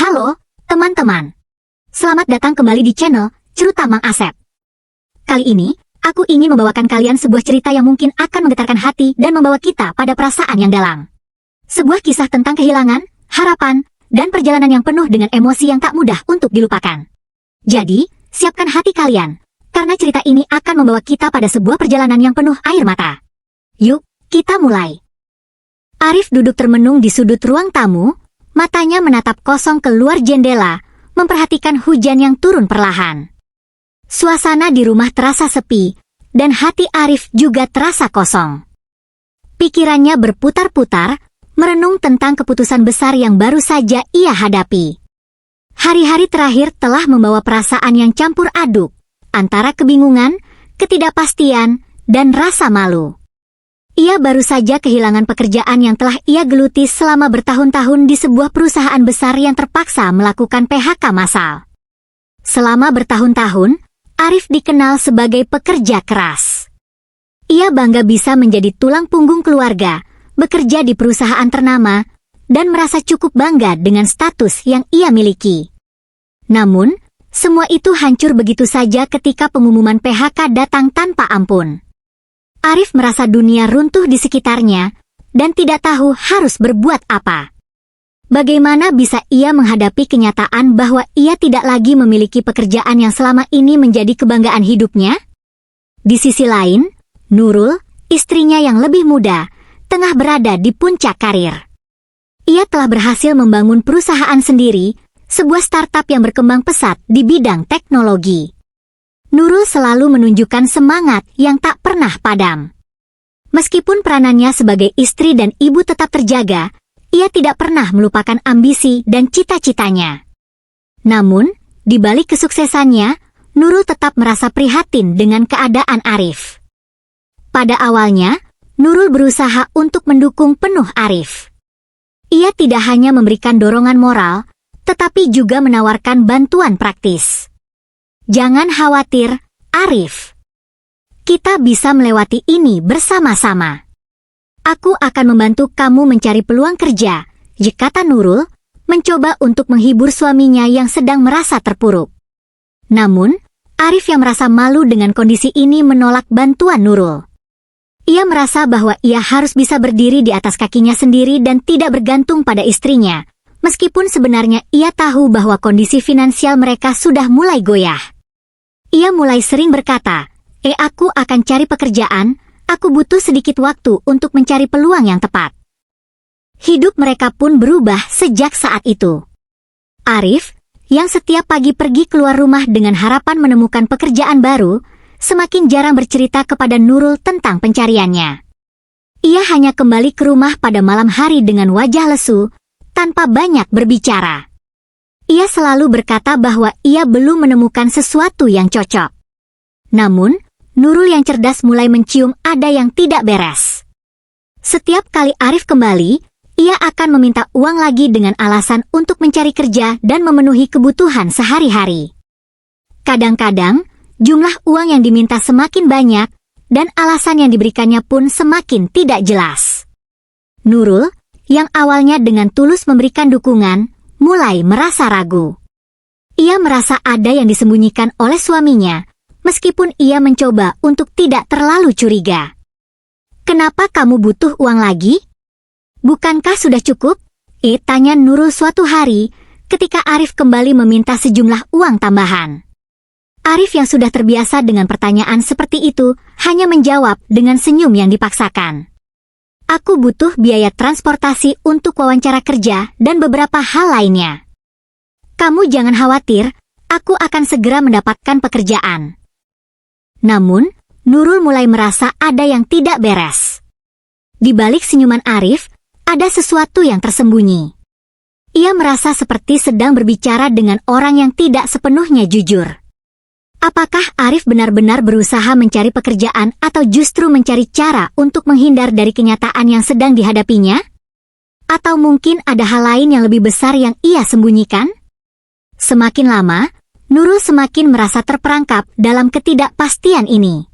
Halo, teman-teman. Selamat datang kembali di channel Cerita Mang Asep. Kali ini, aku ingin membawakan kalian sebuah cerita yang mungkin akan menggetarkan hati dan membawa kita pada perasaan yang dalam. Sebuah kisah tentang kehilangan, harapan, dan perjalanan yang penuh dengan emosi yang tak mudah untuk dilupakan. Jadi, siapkan hati kalian, karena cerita ini akan membawa kita pada sebuah perjalanan yang penuh air mata. Yuk, kita mulai. Arif duduk termenung di sudut ruang tamu, matanya menatap kosong keluar jendela, memperhatikan hujan yang turun perlahan. Suasana di rumah terasa sepi, dan hati Arif juga terasa kosong. Pikirannya berputar-putar, merenung tentang keputusan besar yang baru saja ia hadapi. Hari-hari terakhir telah membawa perasaan yang campur aduk, antara kebingungan, ketidakpastian, dan rasa malu. Ia baru saja kehilangan pekerjaan yang telah ia geluti selama bertahun-tahun di sebuah perusahaan besar yang terpaksa melakukan PHK massal. Selama bertahun-tahun, Arif dikenal sebagai pekerja keras. Ia bangga bisa menjadi tulang punggung keluarga, bekerja di perusahaan ternama, dan merasa cukup bangga dengan status yang ia miliki. Namun, semua itu hancur begitu saja ketika pengumuman PHK datang tanpa ampun. Arif merasa dunia runtuh di sekitarnya, dan tidak tahu harus berbuat apa. Bagaimana bisa ia menghadapi kenyataan bahwa ia tidak lagi memiliki pekerjaan yang selama ini menjadi kebanggaan hidupnya? Di sisi lain, Nurul, istrinya yang lebih muda, tengah berada di puncak karir. Ia telah berhasil membangun perusahaan sendiri, sebuah startup yang berkembang pesat di bidang teknologi. Nurul selalu menunjukkan semangat yang tak pernah padam. Meskipun peranannya sebagai istri dan ibu tetap terjaga, ia tidak pernah melupakan ambisi dan cita-citanya. Namun, di balik kesuksesannya, Nurul tetap merasa prihatin dengan keadaan Arif. Pada awalnya, Nurul berusaha untuk mendukung penuh Arif. Ia tidak hanya memberikan dorongan moral, tetapi juga menawarkan bantuan praktis. Jangan khawatir, Arif. Kita bisa melewati ini bersama-sama. Aku akan membantu kamu mencari peluang kerja, kata Nurul, mencoba untuk menghibur suaminya yang sedang merasa terpuruk. Namun, Arif yang merasa malu dengan kondisi ini menolak bantuan Nurul. Ia merasa bahwa ia harus bisa berdiri di atas kakinya sendiri dan tidak bergantung pada istrinya, meskipun sebenarnya ia tahu bahwa kondisi finansial mereka sudah mulai goyah. Ia mulai sering berkata, aku akan cari pekerjaan, aku butuh sedikit waktu untuk mencari peluang yang tepat. Hidup mereka pun berubah sejak saat itu. Arif, yang setiap pagi pergi keluar rumah dengan harapan menemukan pekerjaan baru, semakin jarang bercerita kepada Nurul tentang pencariannya. Ia hanya kembali ke rumah pada malam hari dengan wajah lesu, tanpa banyak berbicara. Ia selalu berkata bahwa ia belum menemukan sesuatu yang cocok. Namun, Nurul yang cerdas mulai mencium ada yang tidak beres. Setiap kali Arif kembali, ia akan meminta uang lagi dengan alasan untuk mencari kerja dan memenuhi kebutuhan sehari-hari. Kadang-kadang, jumlah uang yang diminta semakin banyak, dan alasan yang diberikannya pun semakin tidak jelas. Nurul, yang awalnya dengan tulus memberikan dukungan, mulai merasa ragu. Ia merasa ada yang disembunyikan oleh suaminya, meskipun ia mencoba untuk tidak terlalu curiga. Kenapa kamu butuh uang lagi? Bukankah sudah cukup? Tanya Nurul suatu hari, ketika Arif kembali meminta sejumlah uang tambahan. Arif yang sudah terbiasa dengan pertanyaan seperti itu, hanya menjawab dengan senyum yang dipaksakan. Aku butuh biaya transportasi untuk wawancara kerja dan beberapa hal lainnya. Kamu jangan khawatir, aku akan segera mendapatkan pekerjaan. Namun, Nurul mulai merasa ada yang tidak beres. Di balik senyuman Arif, ada sesuatu yang tersembunyi. Ia merasa seperti sedang berbicara dengan orang yang tidak sepenuhnya jujur. Apakah Arif benar-benar berusaha mencari pekerjaan atau justru mencari cara untuk menghindar dari kenyataan yang sedang dihadapinya? Atau mungkin ada hal lain yang lebih besar yang ia sembunyikan? Semakin lama, Nurul semakin merasa terperangkap dalam ketidakpastian ini.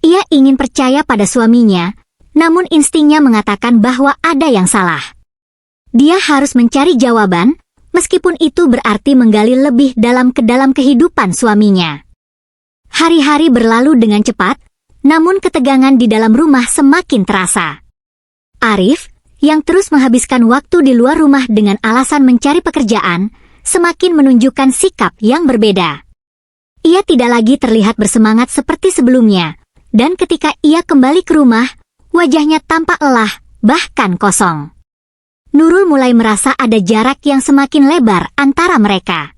Ia ingin percaya pada suaminya, namun instingnya mengatakan bahwa ada yang salah. Dia harus mencari jawaban, meskipun itu berarti menggali lebih dalam ke dalam kehidupan suaminya. Hari-hari berlalu dengan cepat, namun ketegangan di dalam rumah semakin terasa. Arif, yang terus menghabiskan waktu di luar rumah dengan alasan mencari pekerjaan, semakin menunjukkan sikap yang berbeda. Ia tidak lagi terlihat bersemangat seperti sebelumnya, dan ketika ia kembali ke rumah, wajahnya tampak lelah, bahkan kosong. Nurul mulai merasa ada jarak yang semakin lebar antara mereka.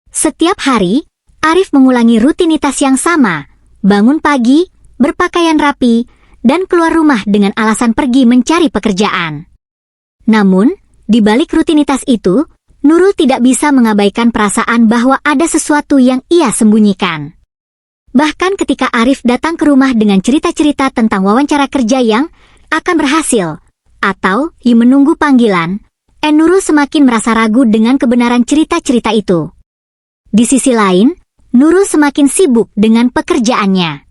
Setiap hari, Arif mengulangi rutinitas yang sama, bangun pagi, berpakaian rapi, dan keluar rumah dengan alasan pergi mencari pekerjaan. Namun, di balik rutinitas itu, Nurul tidak bisa mengabaikan perasaan bahwa ada sesuatu yang ia sembunyikan. Bahkan ketika Arif datang ke rumah dengan cerita-cerita tentang wawancara kerja yang akan berhasil, atau menunggu panggilan, Nurul semakin merasa ragu dengan kebenaran cerita-cerita itu. Di sisi lain, Nurul semakin sibuk dengan pekerjaannya.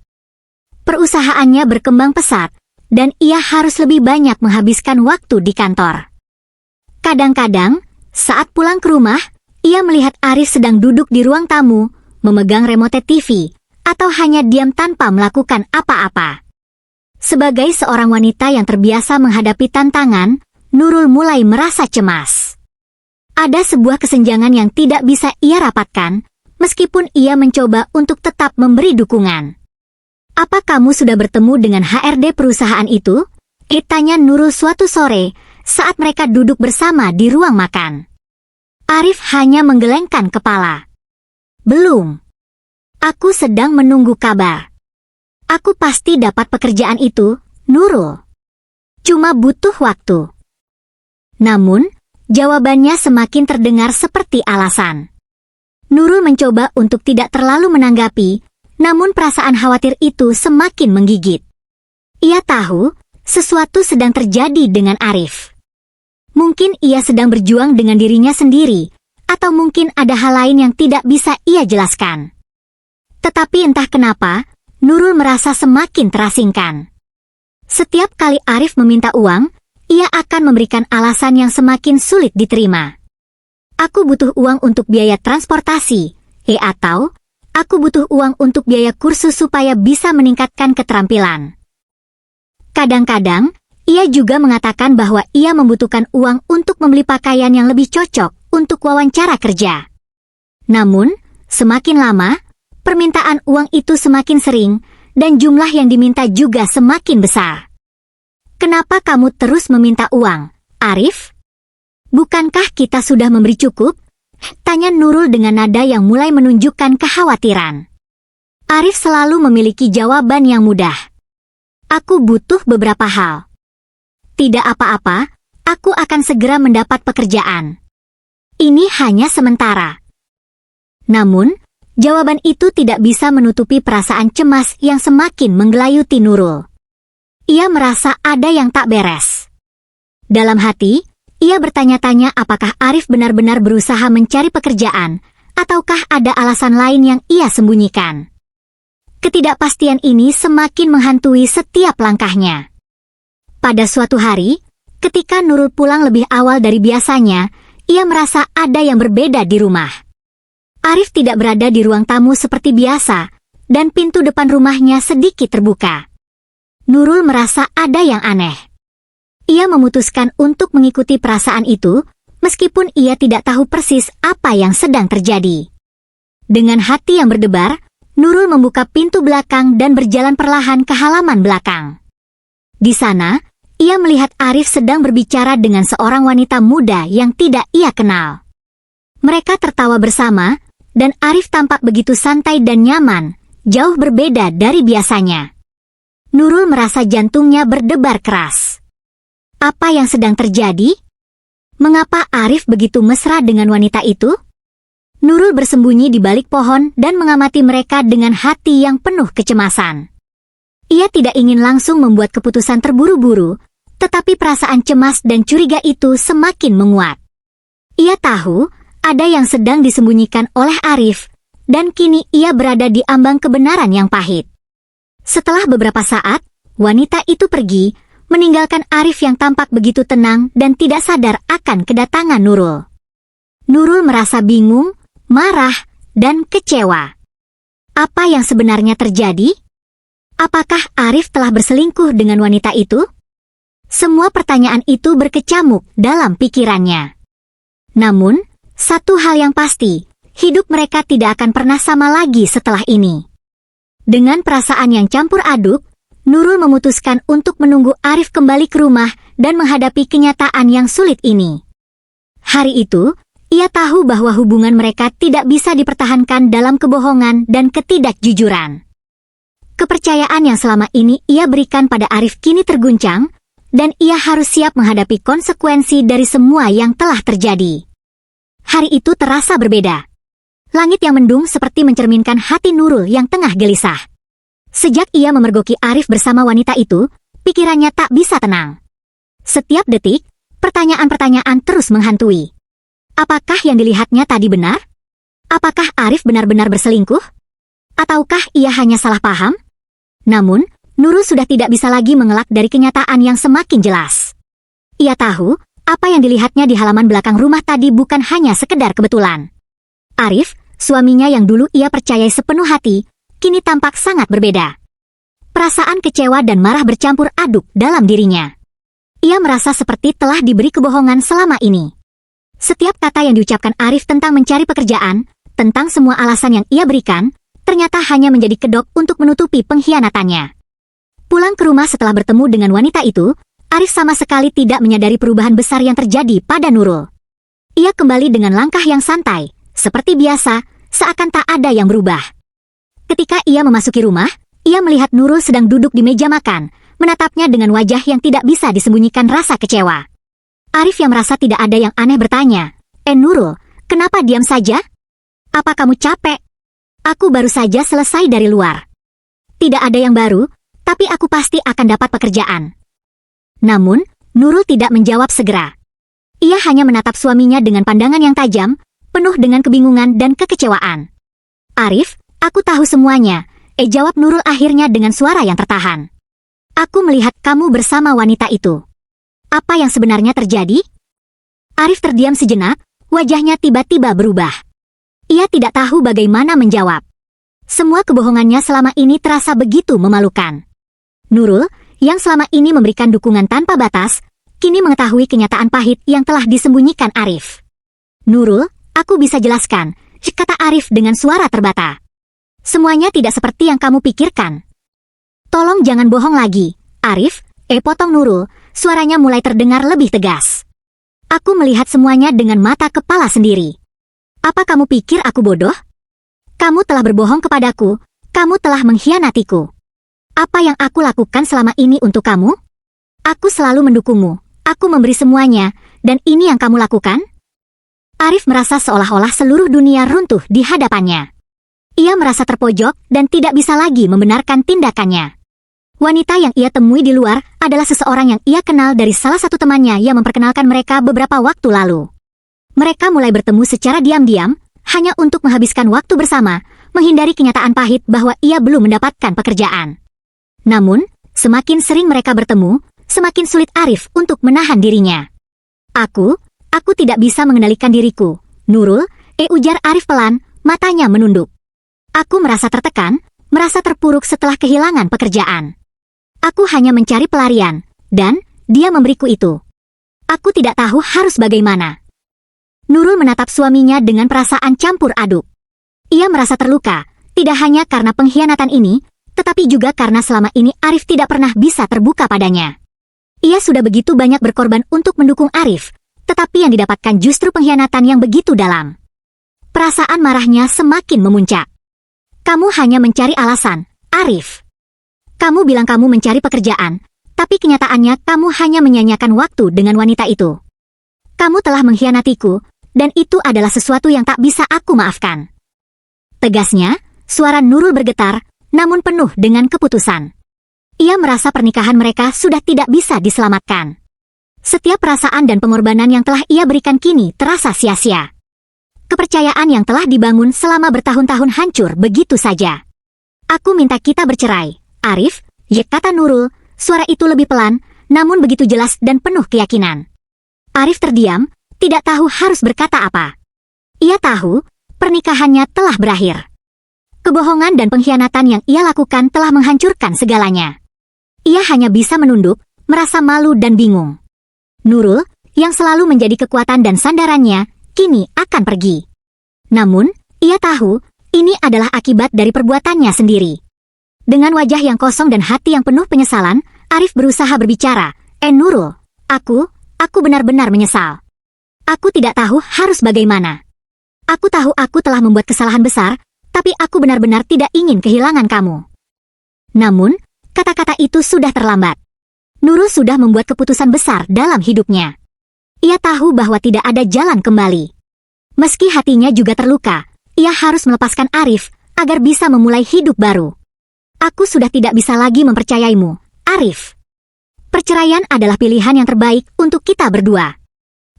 Perusahaannya berkembang pesat, dan ia harus lebih banyak menghabiskan waktu di kantor. Kadang-kadang, saat pulang ke rumah, ia melihat Arif sedang duduk di ruang tamu, memegang remote TV, atau hanya diam tanpa melakukan apa-apa. Sebagai seorang wanita yang terbiasa menghadapi tantangan, Nurul mulai merasa cemas. Ada sebuah kesenjangan yang tidak bisa ia rapatkan, meskipun ia mencoba untuk tetap memberi dukungan. "Apa kamu sudah bertemu dengan HRD perusahaan itu?" tanya Nurul suatu sore saat mereka duduk bersama di ruang makan. Arif hanya menggelengkan kepala. "Belum. Aku sedang menunggu kabar. Aku pasti dapat pekerjaan itu, Nurul. Cuma butuh waktu." Namun, jawabannya semakin terdengar seperti alasan. Nurul mencoba untuk tidak terlalu menanggapi, namun perasaan khawatir itu semakin menggigit. Ia tahu, sesuatu sedang terjadi dengan Arif. Mungkin ia sedang berjuang dengan dirinya sendiri, atau mungkin ada hal lain yang tidak bisa ia jelaskan. Tetapi entah kenapa, Nurul merasa semakin terasingkan. Setiap kali Arif meminta uang, ia akan memberikan alasan yang semakin sulit diterima. "Aku butuh uang untuk biaya transportasi," atau "aku butuh uang untuk biaya kursus supaya bisa meningkatkan keterampilan." Kadang-kadang, ia juga mengatakan bahwa ia membutuhkan uang untuk membeli pakaian yang lebih cocok untuk wawancara kerja. Namun, semakin lama, permintaan uang itu semakin sering, dan jumlah yang diminta juga semakin besar. "Kenapa kamu terus meminta uang, Arif? Bukankah kita sudah memberi cukup?" tanya Nurul dengan nada yang mulai menunjukkan kekhawatiran. Arif selalu memiliki jawaban yang mudah. "Aku butuh beberapa hal. Tidak apa-apa, aku akan segera mendapat pekerjaan. Ini hanya sementara." Namun, jawaban itu tidak bisa menutupi perasaan cemas yang semakin menggelayuti Nurul. Ia merasa ada yang tak beres. Dalam hati, ia bertanya-tanya apakah Arif benar-benar berusaha mencari pekerjaan, ataukah ada alasan lain yang ia sembunyikan. Ketidakpastian ini semakin menghantui setiap langkahnya. Pada suatu hari, ketika Nurul pulang lebih awal dari biasanya, ia merasa ada yang berbeda di rumah. Arif tidak berada di ruang tamu seperti biasa, dan pintu depan rumahnya sedikit terbuka. Nurul merasa ada yang aneh. Ia memutuskan untuk mengikuti perasaan itu, meskipun ia tidak tahu persis apa yang sedang terjadi. Dengan hati yang berdebar, Nurul membuka pintu belakang dan berjalan perlahan ke halaman belakang. Di sana, ia melihat Arif sedang berbicara dengan seorang wanita muda yang tidak ia kenal. Mereka tertawa bersama, dan Arif tampak begitu santai dan nyaman, jauh berbeda dari biasanya. Nurul merasa jantungnya berdebar keras. Apa yang sedang terjadi? Mengapa Arif begitu mesra dengan wanita itu? Nurul bersembunyi di balik pohon dan mengamati mereka dengan hati yang penuh kecemasan. Ia tidak ingin langsung membuat keputusan terburu-buru, tetapi perasaan cemas dan curiga itu semakin menguat. Ia tahu ada yang sedang disembunyikan oleh Arif, dan kini ia berada di ambang kebenaran yang pahit. Setelah beberapa saat, wanita itu pergi, meninggalkan Arif yang tampak begitu tenang dan tidak sadar akan kedatangan Nurul. Nurul merasa bingung, marah, dan kecewa. Apa yang sebenarnya terjadi? Apakah Arif telah berselingkuh dengan wanita itu? Semua pertanyaan itu berkecamuk dalam pikirannya. Namun, satu hal yang pasti, hidup mereka tidak akan pernah sama lagi setelah ini. Dengan perasaan yang campur aduk, Nurul memutuskan untuk menunggu Arif kembali ke rumah dan menghadapi kenyataan yang sulit ini. Hari itu, ia tahu bahwa hubungan mereka tidak bisa dipertahankan dalam kebohongan dan ketidakjujuran. Kepercayaan yang selama ini ia berikan pada Arif kini terguncang, dan ia harus siap menghadapi konsekuensi dari semua yang telah terjadi. Hari itu terasa berbeda. Langit yang mendung seperti mencerminkan hati Nurul yang tengah gelisah. Sejak ia memergoki Arif bersama wanita itu, pikirannya tak bisa tenang. Setiap detik, pertanyaan-pertanyaan terus menghantui. Apakah yang dilihatnya tadi benar? Apakah Arif benar-benar berselingkuh? Ataukah ia hanya salah paham? Namun, Nurul sudah tidak bisa lagi mengelak dari kenyataan yang semakin jelas. Ia tahu, apa yang dilihatnya di halaman belakang rumah tadi bukan hanya sekedar kebetulan. Arif, suaminya yang dulu ia percayai sepenuh hati, kini tampak sangat berbeda. Perasaan kecewa dan marah bercampur aduk dalam dirinya. Ia merasa seperti telah diberi kebohongan selama ini. Setiap kata yang diucapkan Arif tentang mencari pekerjaan, tentang semua alasan yang ia berikan, ternyata hanya menjadi kedok untuk menutupi pengkhianatannya. Pulang ke rumah setelah bertemu dengan wanita itu, Arif sama sekali tidak menyadari perubahan besar yang terjadi pada Nurul. Ia kembali dengan langkah yang santai, seperti biasa, seakan tak ada yang berubah. Ketika ia memasuki rumah, ia melihat Nurul sedang duduk di meja makan, menatapnya dengan wajah yang tidak bisa disembunyikan rasa kecewa. Arif yang merasa tidak ada yang aneh bertanya, Nurul, kenapa diam saja? Apa kamu capek? Aku baru saja selesai dari luar. Tidak ada yang baru, tapi aku pasti akan dapat pekerjaan. Namun, Nurul tidak menjawab segera. Ia hanya menatap suaminya dengan pandangan yang tajam, penuh dengan kebingungan dan kekecewaan. Arif, aku tahu semuanya, jawab Nurul akhirnya dengan suara yang tertahan. Aku melihat kamu bersama wanita itu. Apa yang sebenarnya terjadi? Arif terdiam sejenak, wajahnya tiba-tiba berubah. Ia tidak tahu bagaimana menjawab. Semua kebohongannya selama ini terasa begitu memalukan. Nurul, yang selama ini memberikan dukungan tanpa batas, kini mengetahui kenyataan pahit yang telah disembunyikan Arif. Nurul, aku bisa jelaskan, kata Arif dengan suara terbata. Semuanya tidak seperti yang kamu pikirkan. Tolong jangan bohong lagi, Arif, potong Nurul, suaranya mulai terdengar lebih tegas. Aku melihat semuanya dengan mata kepala sendiri. Apa kamu pikir aku bodoh? Kamu telah berbohong kepadaku, kamu telah mengkhianatiku. Apa yang aku lakukan selama ini untuk kamu? Aku selalu mendukungmu, aku memberi semuanya, dan ini yang kamu lakukan? Arif merasa seolah-olah seluruh dunia runtuh di hadapannya. Ia merasa terpojok dan tidak bisa lagi membenarkan tindakannya. Wanita yang ia temui di luar adalah seseorang yang ia kenal dari salah satu temannya yang memperkenalkan mereka beberapa waktu lalu. Mereka mulai bertemu secara diam-diam, hanya untuk menghabiskan waktu bersama, menghindari kenyataan pahit bahwa ia belum mendapatkan pekerjaan. Namun, semakin sering mereka bertemu, semakin sulit Arif untuk menahan dirinya. Aku tidak bisa mengendalikan diriku, Nurul, ujar Arif pelan, matanya menunduk. Aku merasa tertekan, merasa terpuruk setelah kehilangan pekerjaan. Aku hanya mencari pelarian, dan dia memberiku itu. Aku tidak tahu harus bagaimana. Nurul menatap suaminya dengan perasaan campur aduk. Ia merasa terluka, tidak hanya karena pengkhianatan ini, tetapi juga karena selama ini Arif tidak pernah bisa terbuka padanya. Ia sudah begitu banyak berkorban untuk mendukung Arif, tetapi yang didapatkan justru pengkhianatan yang begitu dalam. Perasaan marahnya semakin memuncak. Kamu hanya mencari alasan, Arif. Kamu bilang kamu mencari pekerjaan, tapi kenyataannya kamu hanya menyanyiakan waktu dengan wanita itu. Kamu telah mengkhianatiku, dan itu adalah sesuatu yang tak bisa aku maafkan. Tegasnya, suara Nurul bergetar, namun penuh dengan keputusan. Ia merasa pernikahan mereka sudah tidak bisa diselamatkan. Setiap perasaan dan pengorbanan yang telah ia berikan kini terasa sia-sia. Kepercayaan yang telah dibangun selama bertahun-tahun hancur begitu saja. Aku minta kita bercerai, Arif, kata Nurul, suara itu lebih pelan, namun begitu jelas dan penuh keyakinan. Arif terdiam, tidak tahu harus berkata apa. tahu, pernikahannya telah berakhir. Kebohongan dan pengkhianatan yang ia lakukan telah menghancurkan segalanya. Ia hanya bisa menunduk, merasa malu dan bingung. Nurul, yang selalu menjadi kekuatan dan sandarannya, kini akan pergi. Namun, ia tahu, ini adalah akibat dari perbuatannya sendiri. Dengan wajah yang kosong dan hati yang penuh penyesalan, Arif berusaha berbicara, Nurul, aku benar-benar menyesal. Aku tidak tahu harus bagaimana. Aku tahu aku telah membuat kesalahan besar, tapi aku benar-benar tidak ingin kehilangan kamu. Namun, kata-kata itu sudah terlambat. Nurul sudah membuat keputusan besar dalam hidupnya. Ia tahu bahwa tidak ada jalan kembali. Meski hatinya juga terluka, ia harus melepaskan Arif agar bisa memulai hidup baru. Aku sudah tidak bisa lagi mempercayaimu, Arif. Perceraian adalah pilihan yang terbaik untuk kita berdua.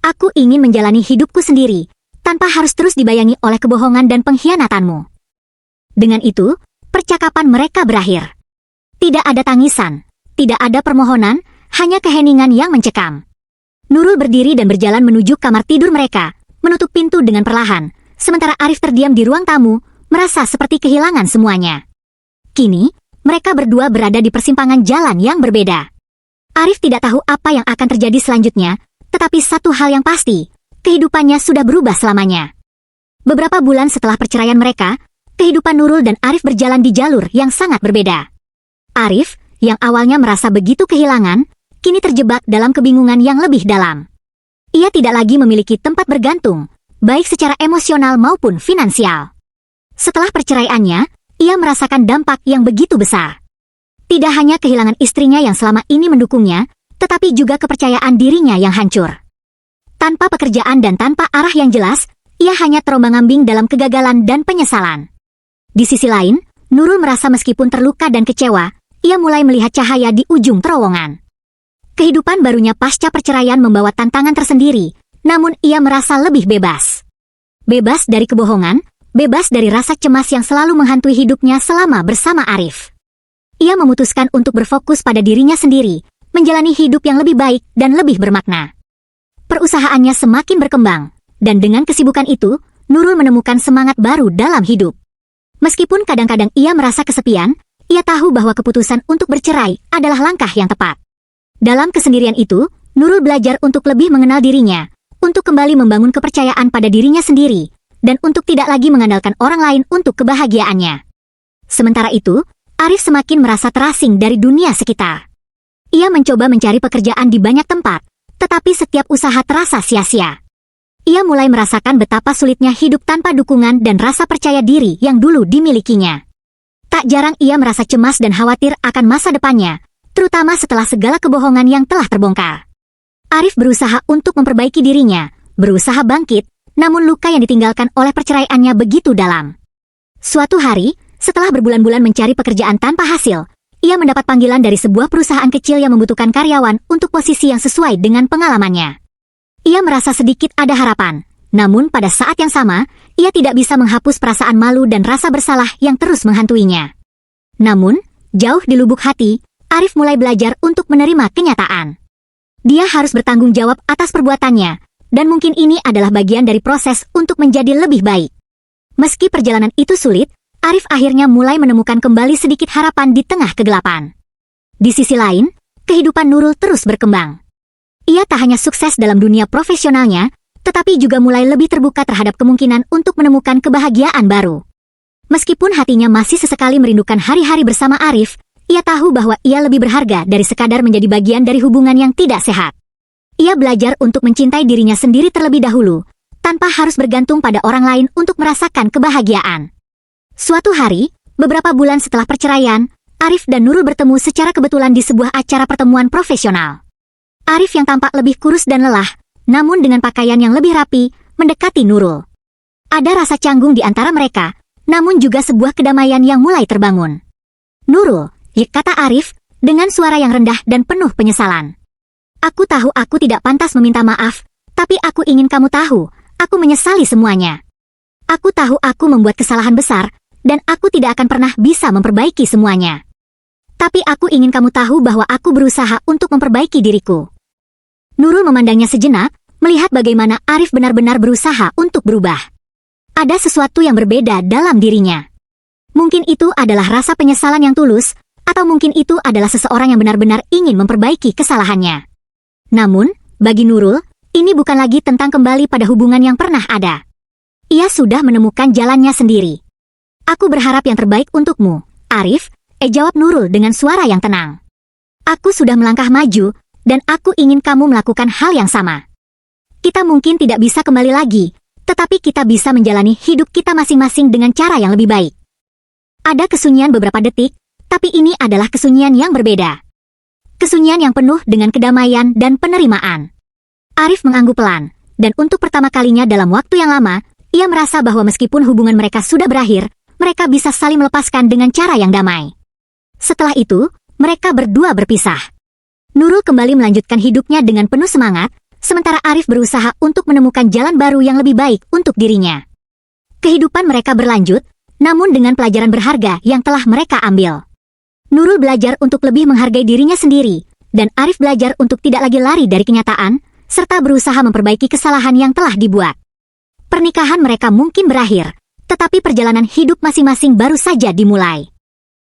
Aku ingin menjalani hidupku sendiri, tanpa harus terus dibayangi oleh kebohongan dan pengkhianatanmu. Dengan itu, percakapan mereka berakhir. Tidak ada tangisan, tidak ada permohonan, hanya keheningan yang mencekam. Nurul berdiri dan berjalan menuju kamar tidur mereka, menutup pintu dengan perlahan, sementara Arif terdiam di ruang tamu, merasa seperti kehilangan semuanya. Kini, mereka berdua berada di persimpangan jalan yang berbeda. Arif tidak tahu apa yang akan terjadi selanjutnya, tetapi satu hal yang pasti, kehidupannya sudah berubah selamanya. Beberapa bulan setelah perceraian mereka, kehidupan Nurul dan Arif berjalan di jalur yang sangat berbeda. Arif, yang awalnya merasa begitu kehilangan, kini terjebak dalam kebingungan yang lebih dalam. Ia tidak lagi memiliki tempat bergantung, baik secara emosional maupun finansial. Setelah perceraiannya, ia merasakan dampak yang begitu besar. Tidak hanya kehilangan istrinya yang selama ini mendukungnya, tetapi juga kepercayaan dirinya yang hancur. Tanpa pekerjaan dan tanpa arah yang jelas, ia hanya terombang-ambing dalam kegagalan dan penyesalan. Di sisi lain, Nurul merasa meskipun terluka dan kecewa, ia mulai melihat cahaya di ujung terowongan. Kehidupan barunya pasca perceraian membawa tantangan tersendiri, namun ia merasa lebih bebas. Bebas dari kebohongan, bebas dari rasa cemas yang selalu menghantui hidupnya selama bersama Arif. Ia memutuskan untuk berfokus pada dirinya sendiri, menjalani hidup yang lebih baik dan lebih bermakna. Perusahaannya semakin berkembang, dan dengan kesibukan itu, Nurul menemukan semangat baru dalam hidup. Meskipun kadang-kadang ia merasa kesepian, ia tahu bahwa keputusan untuk bercerai adalah langkah yang tepat. Dalam kesendirian itu, Nurul belajar untuk lebih mengenal dirinya, untuk kembali membangun kepercayaan pada dirinya sendiri, dan untuk tidak lagi mengandalkan orang lain untuk kebahagiaannya. Sementara itu, Arif semakin merasa terasing dari dunia sekitar. Ia mencoba mencari pekerjaan di banyak tempat, tetapi setiap usaha terasa sia-sia. Ia mulai merasakan betapa sulitnya hidup tanpa dukungan dan rasa percaya diri yang dulu dimilikinya. Tak jarang ia merasa cemas dan khawatir akan masa depannya, terutama setelah segala kebohongan yang telah terbongkar. Arif berusaha untuk memperbaiki dirinya, berusaha bangkit, namun luka yang ditinggalkan oleh perceraiannya begitu dalam. Suatu hari, setelah berbulan-bulan mencari pekerjaan tanpa hasil, ia mendapat panggilan dari sebuah perusahaan kecil yang membutuhkan karyawan untuk posisi yang sesuai dengan pengalamannya. Ia merasa sedikit ada harapan, namun pada saat yang sama, ia tidak bisa menghapus perasaan malu dan rasa bersalah yang terus menghantuinya. Namun, jauh di lubuk hati, Arif mulai belajar untuk menerima kenyataan. Dia harus bertanggung jawab atas perbuatannya, dan mungkin ini adalah bagian dari proses untuk menjadi lebih baik. Meski perjalanan itu sulit, Arif akhirnya mulai menemukan kembali sedikit harapan di tengah kegelapan. Di sisi lain, kehidupan Nurul terus berkembang. Ia tak hanya sukses dalam dunia profesionalnya, tetapi juga mulai lebih terbuka terhadap kemungkinan untuk menemukan kebahagiaan baru. Meskipun hatinya masih sesekali merindukan hari-hari bersama Arif, ia tahu bahwa ia lebih berharga dari sekadar menjadi bagian dari hubungan yang tidak sehat. Ia belajar untuk mencintai dirinya sendiri terlebih dahulu, tanpa harus bergantung pada orang lain untuk merasakan kebahagiaan. Suatu hari, beberapa bulan setelah perceraian, Arif dan Nurul bertemu secara kebetulan di sebuah acara pertemuan profesional. Arif yang tampak lebih kurus dan lelah, namun dengan pakaian yang lebih rapi, mendekati Nurul. Ada rasa canggung di antara mereka, namun juga sebuah kedamaian yang mulai terbangun. Nurul, kata Arif, dengan suara yang rendah dan penuh penyesalan. Aku tahu aku tidak pantas meminta maaf, tapi aku ingin kamu tahu, aku menyesali semuanya. Aku tahu aku membuat kesalahan besar, dan aku tidak akan pernah bisa memperbaiki semuanya. Tapi aku ingin kamu tahu bahwa aku berusaha untuk memperbaiki diriku. Nurul memandangnya sejenak, melihat bagaimana Arif benar-benar berusaha untuk berubah. ada sesuatu yang berbeda dalam dirinya. Mungkin itu adalah rasa penyesalan yang tulus, atau mungkin itu adalah seseorang yang benar-benar ingin memperbaiki kesalahannya. Namun, bagi Nurul, ini bukan lagi tentang kembali pada hubungan yang pernah ada. Ia sudah menemukan jalannya sendiri. Aku berharap yang terbaik untukmu, Arif, jawab Nurul dengan suara yang tenang. Aku sudah melangkah maju, dan aku ingin kamu melakukan hal yang sama. Kita mungkin tidak bisa kembali lagi, tetapi kita bisa menjalani hidup kita masing-masing dengan cara yang lebih baik. Ada kesunyian beberapa detik, tapi ini adalah kesunyian yang berbeda. Kesunyian yang penuh dengan kedamaian dan penerimaan. Arif mengangguk pelan, dan untuk pertama kalinya dalam waktu yang lama, ia merasa bahwa meskipun hubungan mereka sudah berakhir, mereka bisa saling melepaskan dengan cara yang damai. Setelah itu, mereka berdua berpisah. Nurul kembali melanjutkan hidupnya dengan penuh semangat, sementara Arif berusaha untuk menemukan jalan baru yang lebih baik untuk dirinya. Kehidupan mereka berlanjut, namun dengan pelajaran berharga yang telah mereka ambil. Nurul belajar untuk lebih menghargai dirinya sendiri, dan Arif belajar untuk tidak lagi lari dari kenyataan, serta berusaha memperbaiki kesalahan yang telah dibuat. Pernikahan mereka mungkin berakhir, tetapi perjalanan hidup masing-masing baru saja dimulai.